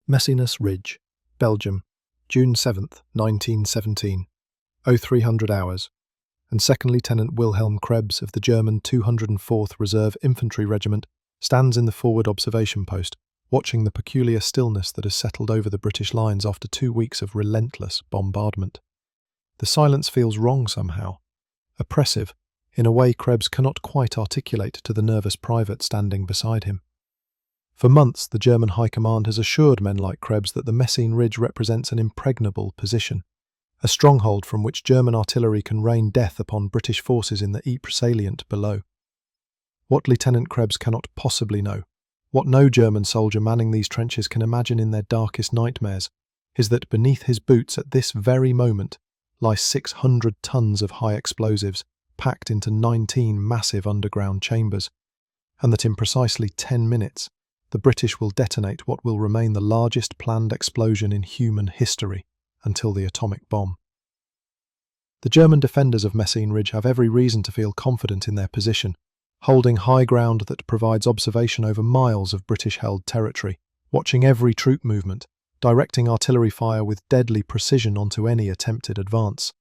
Messiness Ridge, Belgium, June 7th, 1917, 0300 hours, and 2nd Lieutenant Wilhelm Krebs of the German 204th Reserve Infantry Regiment stands in the forward observation post, watching the peculiar stillness that has settled over the British lines after 2 weeks of relentless bombardment. The silence feels wrong somehow, oppressive, in a way Krebs cannot quite articulate to the nervous private standing beside him. For months, the German High Command has assured men like Krebs that the Messines Ridge represents an impregnable position, a stronghold from which German artillery can rain death upon British forces in the Ypres salient below. What Lieutenant Krebs cannot possibly know, what no German soldier manning these trenches can imagine in their darkest nightmares, is that beneath his boots at this very moment lie 600 tons of high explosives packed into 19 massive underground chambers, and that in precisely 10 minutes, the British will detonate what will remain the largest planned explosion in human history until the atomic bomb. The German defenders of Messines Ridge have every reason to feel confident in their position, holding high ground that provides observation over miles of British-held territory, watching every troop movement, directing artillery fire with deadly precision onto any attempted advance.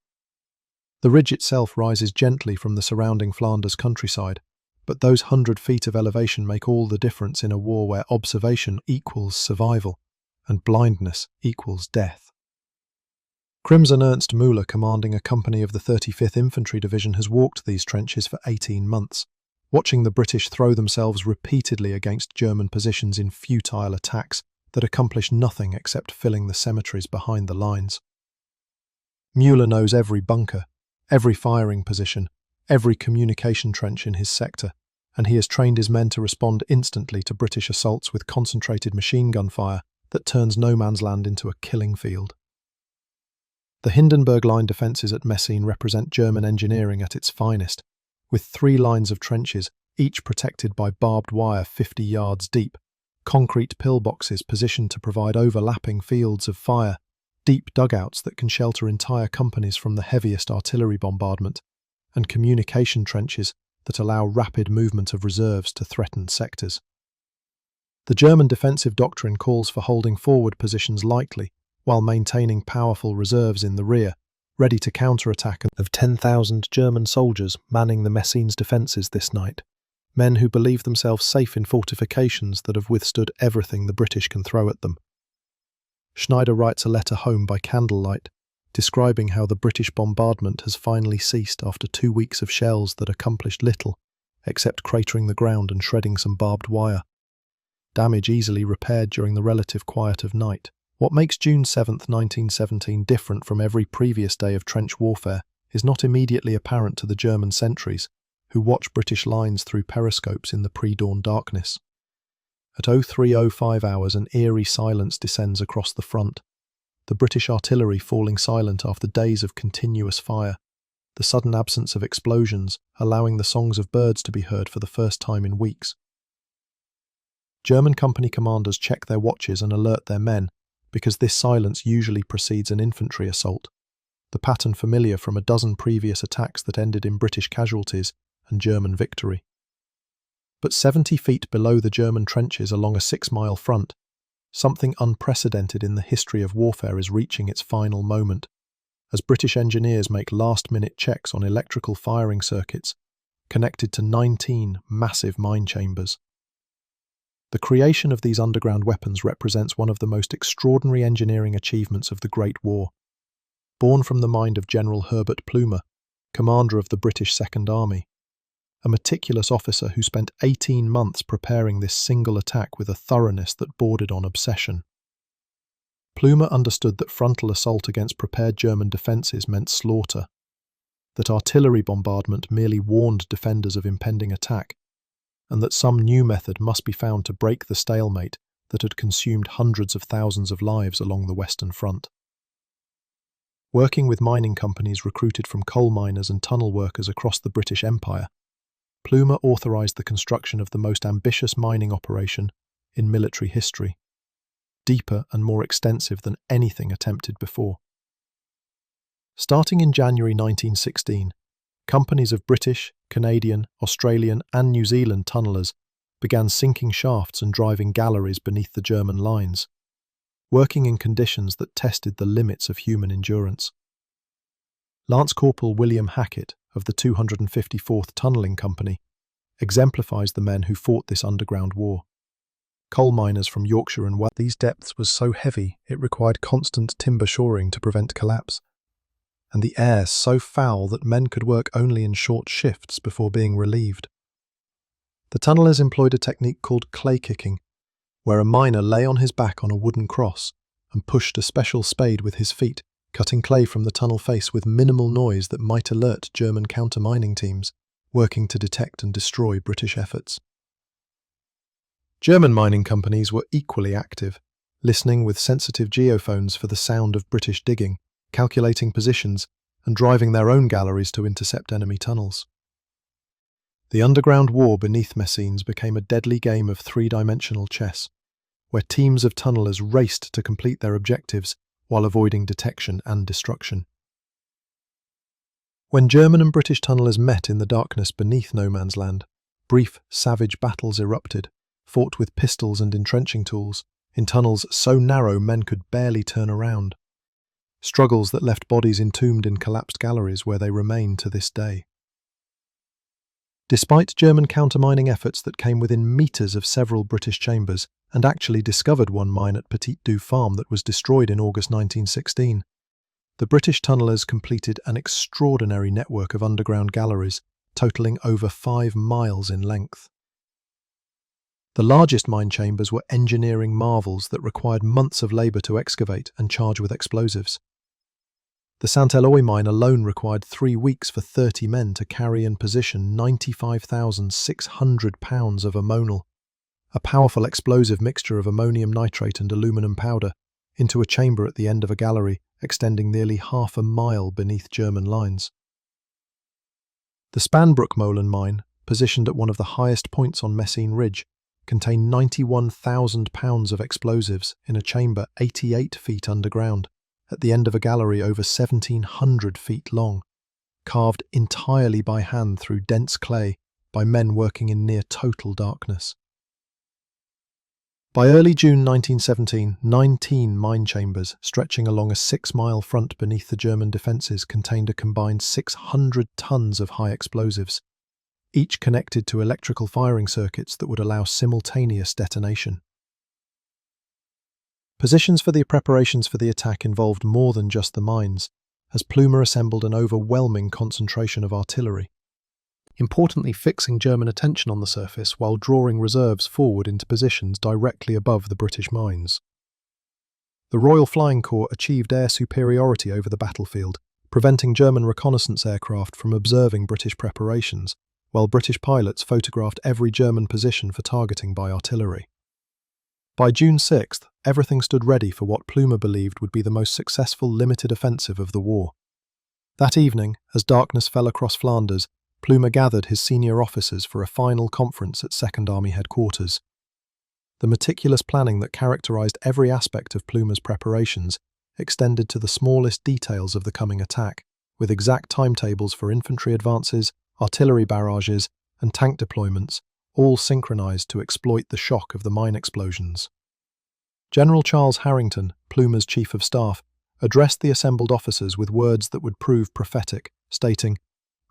The ridge itself rises gently from the surrounding Flanders countryside, but those 100 feet of elevation make all the difference in a war where observation equals survival and blindness equals death. Crimson Ernst Müller, commanding a company of the 35th Infantry Division, has walked these trenches for 18 months, watching the British throw themselves repeatedly against German positions in futile attacks that accomplish nothing except filling the cemeteries behind the lines. Müller knows every bunker, every firing position, every communication trench in his sector, and he has trained his men to respond instantly to British assaults with concentrated machine gun fire that turns no man's land into a killing field. The Hindenburg Line defences at Messines represent German engineering at its finest, with 3 lines of trenches, each protected by barbed wire 50 yards deep, concrete pillboxes positioned to provide overlapping fields of fire, deep dugouts that can shelter entire companies from the heaviest artillery bombardment, and communication trenches that allow rapid movement of reserves to threatened sectors. The German defensive doctrine calls for holding forward positions lightly while maintaining powerful reserves in the rear, ready to counterattack. Of 10,000 German soldiers manning the Messines defences this night, men who believe themselves safe in fortifications that have withstood everything the British can throw at them. Schneider writes a letter home by candlelight, describing how the British bombardment has finally ceased after 2 weeks of shells that accomplished little, except cratering the ground and shredding some barbed wire. Damage easily repaired during the relative quiet of night. What makes June 7, 1917 different from every previous day of trench warfare is not immediately apparent to the German sentries, who watch British lines through periscopes in the pre-dawn darkness. At 03:05 hours, an eerie silence descends across the front, the British artillery falling silent after days of continuous fire, the sudden absence of explosions allowing the songs of birds to be heard for the first time in weeks. German company commanders check their watches and alert their men, because this silence usually precedes an infantry assault, the pattern familiar from a dozen previous attacks that ended in British casualties and German victory. But 70 feet below the German trenches along a 6-mile front, something unprecedented in the history of warfare is reaching its final moment, as British engineers make last-minute checks on electrical firing circuits connected to 19 massive mine chambers. The creation of these underground weapons represents one of the most extraordinary engineering achievements of the Great War. Born from the mind of General Herbert Plumer, commander of the British Second Army, a meticulous officer who spent 18 months preparing this single attack with a thoroughness that bordered on obsession. Plumer understood that frontal assault against prepared German defences meant slaughter, that artillery bombardment merely warned defenders of impending attack, and that some new method must be found to break the stalemate that had consumed hundreds of thousands of lives along the Western Front. Working with mining companies recruited from coal miners and tunnel workers across the British Empire, Plumer authorised the construction of the most ambitious mining operation in military history, deeper and more extensive than anything attempted before. Starting in January 1916, companies of British, Canadian, Australian and New Zealand tunnellers began sinking shafts and driving galleries beneath the German lines. working in conditions that tested the limits of human endurance. Lance Corporal William Hackett of the 254th Tunnelling Company exemplifies the men who fought this underground war. Coal miners from Yorkshire and Wales. These depths was so heavy it required constant timber shoring to prevent collapse, and the air so foul that men could work only in short shifts before being relieved. The tunnellers employed a technique called clay kicking, where a miner lay on his back on a wooden cross and pushed a special spade with his feet, cutting clay from the tunnel face with minimal noise that might alert German counter-mining teams working to detect and destroy British efforts. German mining companies were equally active, listening with sensitive geophones for the sound of British digging, calculating positions, and driving their own galleries to intercept enemy tunnels. The underground war beneath Messines became a deadly game of three-dimensional chess, where teams of tunnellers raced to complete their objectives while avoiding detection and destruction. When German and British tunnellers met in the darkness beneath no man's land, brief, savage battles erupted, fought with pistols and entrenching tools, in tunnels so narrow men could barely turn around. Struggles that left bodies entombed in collapsed galleries where they remain to this day. Despite German countermining efforts that came within metres of several British chambers and actually discovered one mine at Petit Du Farm that was destroyed in August 1916, the British tunnellers completed an extraordinary network of underground galleries, totalling over 5 miles in length. The largest mine chambers were engineering marvels that required months of labour to excavate and charge with explosives. The St. Eloi mine alone required 3 weeks for 30 men to carry and position 95,600 pounds of ammonal, a powerful explosive mixture of ammonium nitrate and aluminum powder, into a chamber at the end of a gallery extending nearly half a mile beneath German lines. The Spanbrookmolen mine, positioned at one of the highest points on Messines Ridge, contained 91,000 pounds of explosives in a chamber 88 feet underground, at the end of a gallery over 1,700 feet long, carved entirely by hand through dense clay by men working in near total darkness. By early June 1917, 19 mine chambers stretching along a 6-mile front beneath the German defences contained a combined 600 tons of high explosives, each connected to electrical firing circuits that would allow simultaneous detonation. Positions for the preparations for the attack involved more than just the mines, as Plumer assembled an overwhelming concentration of artillery, importantly fixing German attention on the surface while drawing reserves forward into positions directly above the British mines. The Royal Flying Corps achieved air superiority over the battlefield, preventing German reconnaissance aircraft from observing British preparations, while British pilots photographed every German position for targeting by artillery. By June 6th, everything stood ready for what Plumer believed would be the most successful limited offensive of the war. That evening, as darkness fell across Flanders, Plumer gathered his senior officers for a final conference at Second Army headquarters. The meticulous planning that characterised every aspect of Plumer's preparations extended to the smallest details of the coming attack, with exact timetables for infantry advances, artillery barrages, and tank deployments, all synchronised to exploit the shock of the mine explosions. General Charles Harrington, Plumer's Chief of Staff, addressed the assembled officers with words that would prove prophetic, stating,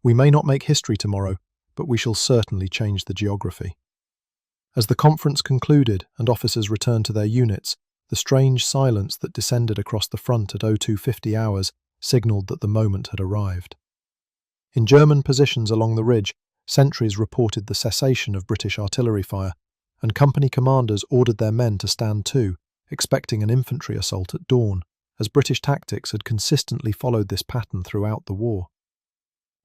"We may not make history tomorrow, but we shall certainly change the geography." As the conference concluded and officers returned to their units, the strange silence that descended across the front at 0250 hours signalled that the moment had arrived. In German positions along the ridge, sentries reported the cessation of British artillery fire, and company commanders ordered their men to stand to, expecting an infantry assault at dawn, as British tactics had consistently followed this pattern throughout the war.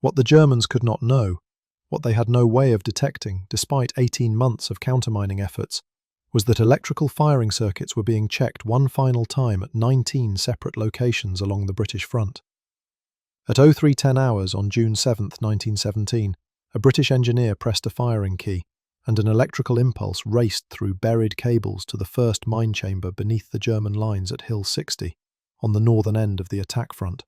What the Germans could not know, what they had no way of detecting despite 18 months of countermining efforts, was that electrical firing circuits were being checked one final time at 19 separate locations along the British front. At 0310 hours on June 7, 1917, a British engineer pressed a firing key, and an electrical impulse raced through buried cables to the first mine chamber beneath the German lines at Hill 60, on the northern end of the attack front.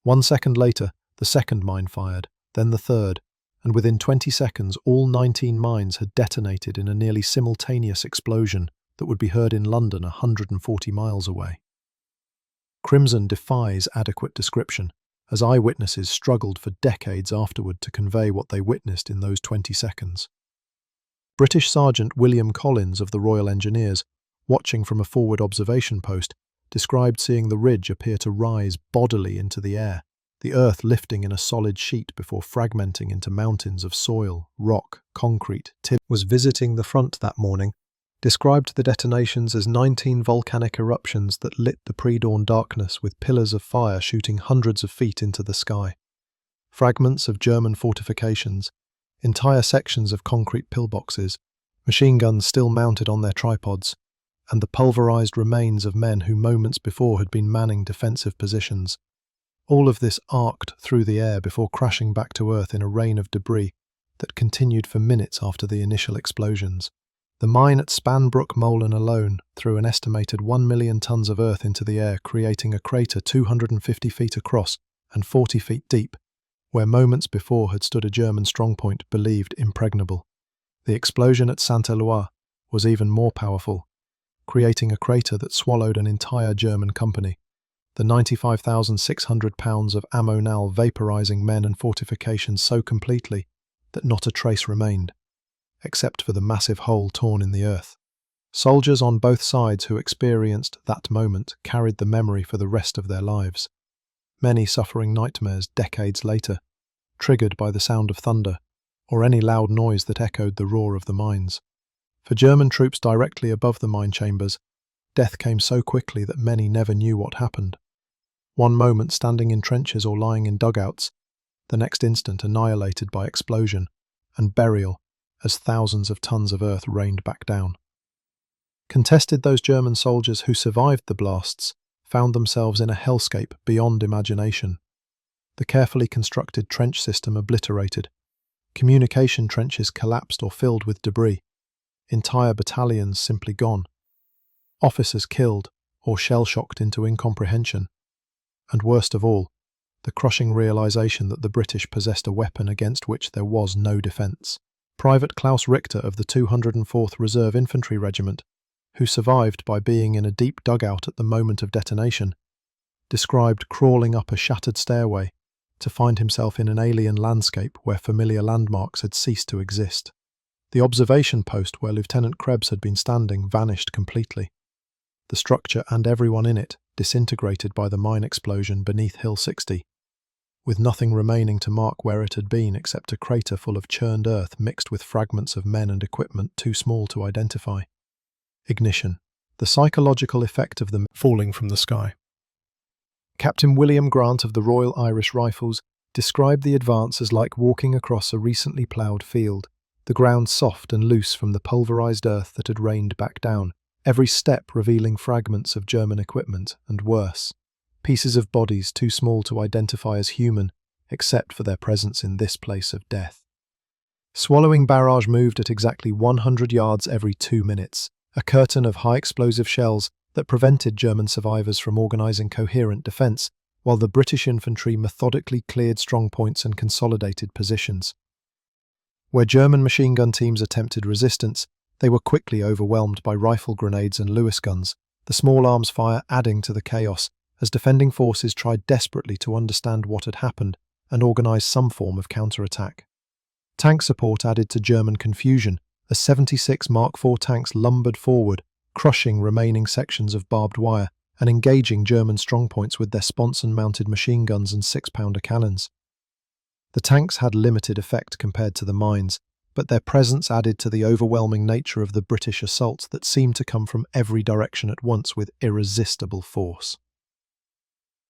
1 second later, the second mine fired, then the third, and within 20 seconds all 19 mines had detonated in a nearly simultaneous explosion that would be heard in London 140 miles away. Crimson defies adequate description, as eyewitnesses struggled for decades afterward to convey what they witnessed in those 20 seconds. British Sergeant William Collins of the Royal Engineers, watching from a forward observation post, described seeing the ridge appear to rise bodily into the air, the earth lifting in a solid sheet before fragmenting into mountains of soil, rock, concrete. Tim was visiting the front that morning, described the detonations as 19 volcanic eruptions that lit the pre-dawn darkness with pillars of fire shooting hundreds of feet into the sky. Fragments of German fortifications, entire sections of concrete pillboxes, machine guns still mounted on their tripods, and the pulverized remains of men who moments before had been manning defensive positions. All of this arced through the air before crashing back to earth in a rain of debris that continued for minutes after the initial explosions. The mine at Spanbrook Molen alone threw an estimated 1 million tons of earth into the air, creating a crater 250 feet across and 40 feet deep, where moments before had stood a German strongpoint believed impregnable. The explosion at Saint-Éloi was even more powerful, creating a crater that swallowed an entire German company, the 95,600 pounds of ammo now vaporizing men and fortifications so completely that not a trace remained, except for the massive hole torn in the earth. Soldiers on both sides who experienced that moment carried the memory for the rest of their lives, many suffering nightmares decades later, triggered by the sound of thunder or any loud noise that echoed the roar of the mines. For German troops directly above the mine chambers, death came so quickly that many never knew what happened. One moment standing in trenches or lying in dugouts, the next instant annihilated by explosion and burial as thousands of tons of earth rained back down. Contested those German soldiers who survived the blasts found themselves in a hellscape beyond imagination. The carefully constructed trench system obliterated, communication trenches collapsed or filled with debris, entire battalions simply gone, officers killed or shell-shocked into incomprehension, and worst of all, the crushing realization that the British possessed a weapon against which there was no defense. Private Klaus Richter of the 204th Reserve Infantry Regiment, who survived by being in a deep dugout at the moment of detonation, described crawling up a shattered stairway to find himself in an alien landscape where familiar landmarks had ceased to exist. The observation post where Lieutenant Krebs had been standing vanished completely. The structure and everyone in it disintegrated by the mine explosion beneath Hill 60, with nothing remaining to mark where it had been except a crater full of churned earth mixed with fragments of men and equipment too small to identify. Ignition, the psychological effect of them falling from the sky. Captain William Grant of the Royal Irish Rifles described the advance as like walking across a recently ploughed field, the ground soft and loose from the pulverized earth that had rained back down, every step revealing fragments of German equipment, and worse, pieces of bodies too small to identify as human, except for their presence in this place of death. Swallowing Barrage moved at exactly 100 yards every 2 minutes, a curtain of high-explosive shells that prevented German survivors from organising coherent defence, while the British infantry methodically cleared strongpoints and consolidated positions. Where German machine gun teams attempted resistance, they were quickly overwhelmed by rifle grenades and Lewis guns, the small arms fire adding to the chaos as defending forces tried desperately to understand what had happened and organise some form of counterattack. Tank support added to German confusion as 76 Mark IV tanks lumbered forward, crushing remaining sections of barbed wire and engaging German strongpoints with their Sponson-mounted machine guns and 6-pounder cannons. The tanks had limited effect compared to the mines, but their presence added to the overwhelming nature of the British assaults that seemed to come from every direction at once with irresistible force.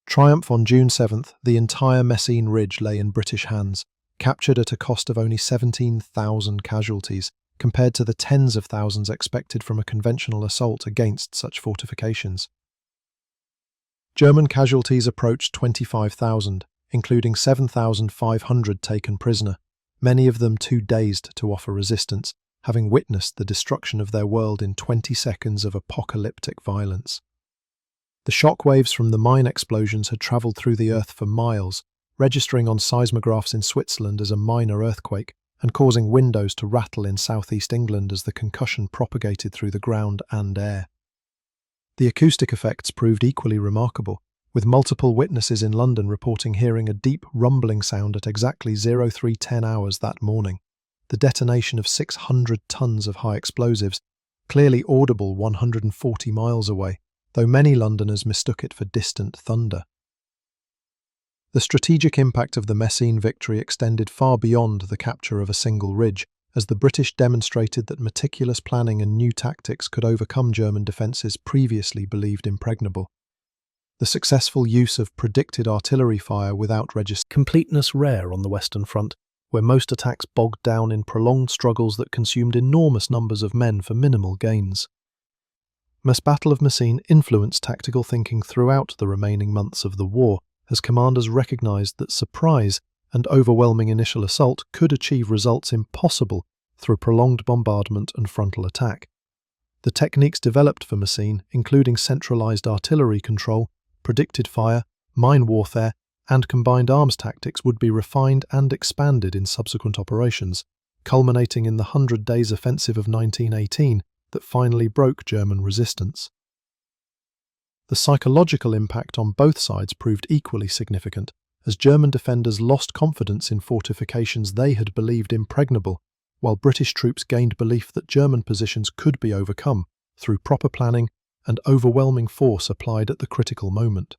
Triumph on June 7th, the entire Messines Ridge lay in British hands, captured at a cost of only 17,000 casualties, compared to the tens of thousands expected from a conventional assault against such fortifications. German casualties approached 25,000, including 7,500 taken prisoner, many of them too dazed to offer resistance, having witnessed the destruction of their world in 20 seconds of apocalyptic violence. The shockwaves from the mine explosions had travelled through the earth for miles, registering on seismographs in Switzerland as a minor earthquake, and causing windows to rattle in southeast England as the concussion propagated through the ground and air. The acoustic effects proved equally remarkable, with multiple witnesses in London reporting hearing a deep rumbling sound at exactly 0310 hours that morning, the detonation of 600 tons of high explosives, clearly audible 140 miles away, though many Londoners mistook it for distant thunder. The strategic impact of the Messines victory extended far beyond the capture of a single ridge, as the British demonstrated that meticulous planning and new tactics could overcome German defences previously believed impregnable. The successful use of predicted artillery fire without completeness rare on the Western Front, where most attacks bogged down in prolonged struggles that consumed enormous numbers of men for minimal gains. The Battle of Messines influenced tactical thinking throughout the remaining months of the war, as commanders recognised that surprise and overwhelming initial assault could achieve results impossible through prolonged bombardment and frontal attack. The techniques developed for Messines, including centralised artillery control, predicted fire, mine warfare, and combined arms tactics, would be refined and expanded in subsequent operations, culminating in the 100 Days Offensive of 1918 that finally broke German resistance. The psychological impact on both sides proved equally significant, as German defenders lost confidence in fortifications they had believed impregnable, while British troops gained belief that German positions could be overcome through proper planning and overwhelming force applied at the critical moment.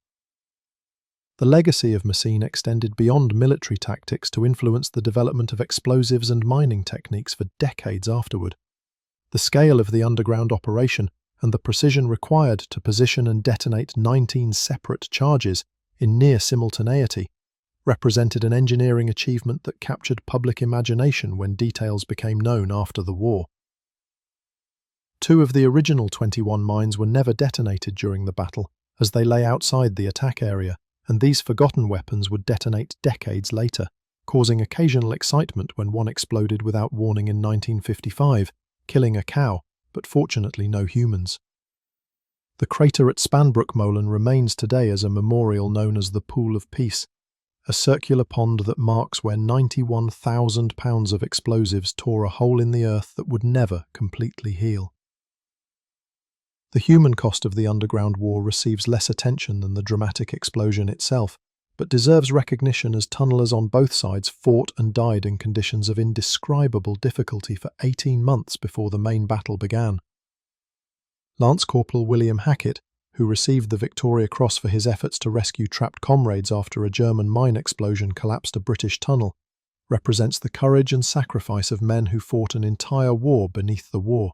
The legacy of Messines extended beyond military tactics to influence the development of explosives and mining techniques for decades afterward. The scale of the underground operation and the precision required to position and detonate 19 separate charges in near simultaneity represented an engineering achievement that captured public imagination when details became known after the war. 2 of the original 21 mines were never detonated during the battle, as they lay outside the attack area, and these forgotten weapons would detonate decades later, causing occasional excitement when one exploded without warning in 1955, killing a cow, but fortunately no humans. The crater at Spanbroek-Molen remains today as a memorial known as the Pool of Peace, a circular pond that marks where 91,000 pounds of explosives tore a hole in the earth that would never completely heal. The human cost of the underground war receives less attention than the dramatic explosion itself, but deserves recognition as tunnellers on both sides fought and died in conditions of indescribable difficulty for 18 months before the main battle began. Lance Corporal William Hackett, who received the Victoria Cross for his efforts to rescue trapped comrades after a German mine explosion collapsed a British tunnel, represents the courage and sacrifice of men who fought an entire war beneath the war,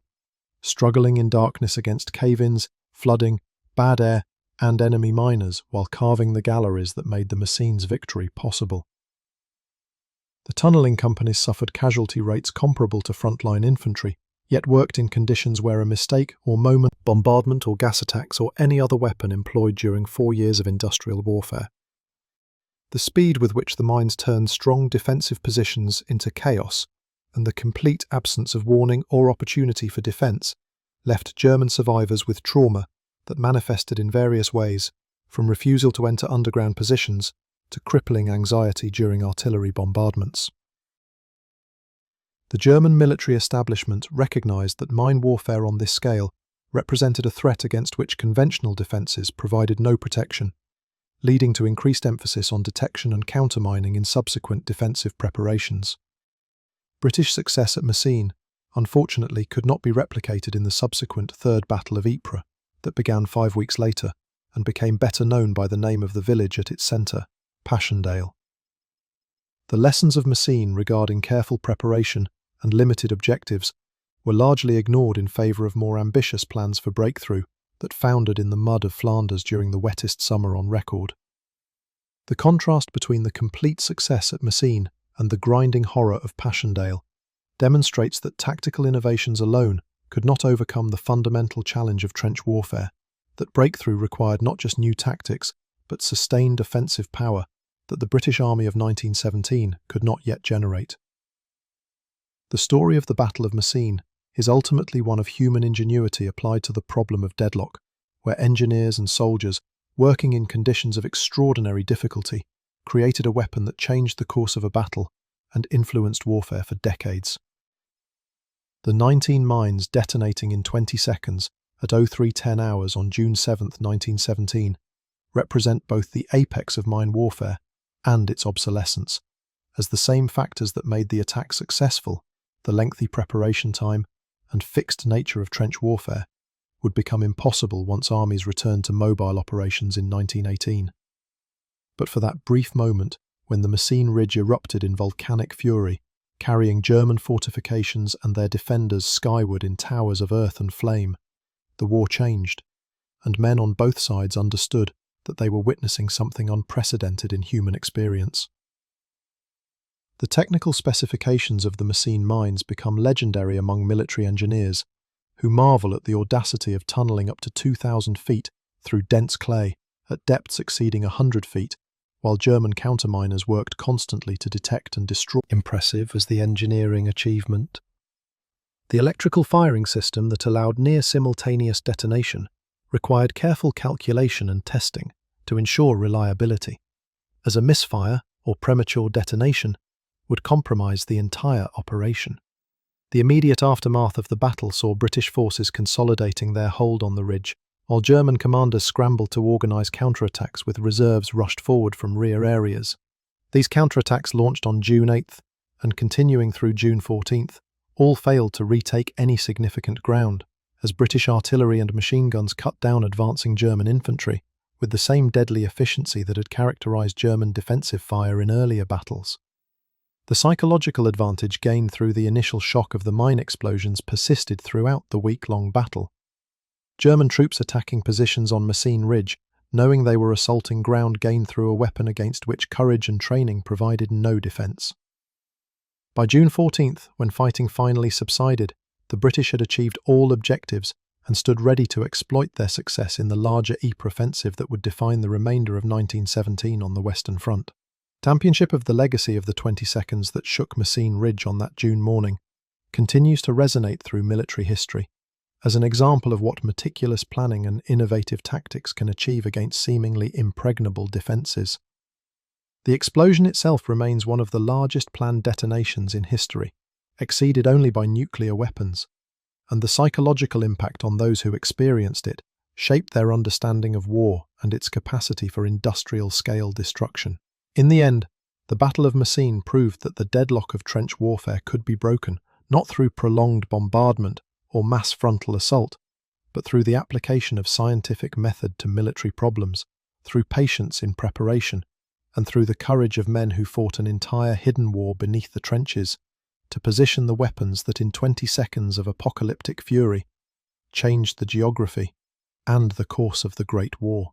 struggling in darkness against cave-ins, flooding, bad air, and enemy miners while carving the galleries that made the Messines victory possible. The tunnelling companies suffered casualty rates comparable to frontline infantry, yet worked in conditions where a mistake or moment, bombardment or gas attacks or any other weapon employed during 4 years of industrial warfare. The speed with which the mines turned strong defensive positions into chaos, and the complete absence of warning or opportunity for defence, left German survivors with trauma that manifested in various ways, from refusal to enter underground positions to crippling anxiety during artillery bombardments. The German military establishment recognised that mine warfare on this scale represented a threat against which conventional defences provided no protection, leading to increased emphasis on detection and countermining in subsequent defensive preparations. British success at Messines, unfortunately, could not be replicated in the subsequent Third Battle of Ypres that began 5 weeks later and became better known by the name of the village at its centre, Passchendaele. The lessons of Messines regarding careful preparation and limited objectives were largely ignored in favour of more ambitious plans for breakthrough that foundered in the mud of Flanders during the wettest summer on record. The contrast between the complete success at Messines and the grinding horror of Passchendaele demonstrates that tactical innovations alone could not overcome the fundamental challenge of trench warfare, that breakthrough required not just new tactics, but sustained offensive power that the British Army of 1917 could not yet generate. The story of the Battle of Messines is ultimately one of human ingenuity applied to the problem of deadlock, where engineers and soldiers, working in conditions of extraordinary difficulty, created a weapon that changed the course of a battle and influenced warfare for decades. The 19 mines detonating in 20 seconds at 0310 hours on June 7, 1917, represent both the apex of mine warfare and its obsolescence, as the same factors that made the attack successful, the lengthy preparation time and fixed nature of trench warfare, would become impossible once armies returned to mobile operations in 1918. But for that brief moment, when the Messines Ridge erupted in volcanic fury, carrying German fortifications and their defenders skyward in towers of earth and flame, the war changed, and men on both sides understood that they were witnessing something unprecedented in human experience. The technical specifications of the Messines mines become legendary among military engineers, who marvel at the audacity of tunnelling up to 2,000 feet through dense clay at depths exceeding 100 feet, while German counterminers worked constantly to detect and destroy. Impressive as the engineering achievement. The electrical firing system that allowed near-simultaneous detonation required careful calculation and testing to ensure reliability, as a misfire or premature detonation would compromise the entire operation. The immediate aftermath of the battle saw British forces consolidating their hold on the ridge, while German commanders scrambled to organise counterattacks with reserves rushed forward from rear areas. These counterattacks launched on June 8th and continuing through June 14th, all failed to retake any significant ground, as British artillery and machine guns cut down advancing German infantry with the same deadly efficiency that had characterised German defensive fire in earlier battles. The psychological advantage gained through the initial shock of the mine explosions persisted throughout the week-long battle. German troops attacking positions on Messines Ridge, knowing they were assaulting ground gained through a weapon against which courage and training provided no defence. By June 14th, when fighting finally subsided, the British had achieved all objectives and stood ready to exploit their success in the larger Ypres offensive that would define the remainder of 1917 on the Western Front. Championship of the legacy of the 20 seconds that shook Messines Ridge on that June morning continues to resonate through military history, as an example of what meticulous planning and innovative tactics can achieve against seemingly impregnable defences. The explosion itself remains one of the largest planned detonations in history, exceeded only by nuclear weapons, and the psychological impact on those who experienced it shaped their understanding of war and its capacity for industrial-scale destruction. In the end, the Battle of Messines proved that the deadlock of trench warfare could be broken, not through prolonged bombardment or mass frontal assault, but through the application of scientific method to military problems, through patience in preparation, and through the courage of men who fought an entire hidden war beneath the trenches to position the weapons that in 20 seconds of apocalyptic fury changed the geography and the course of the Great War.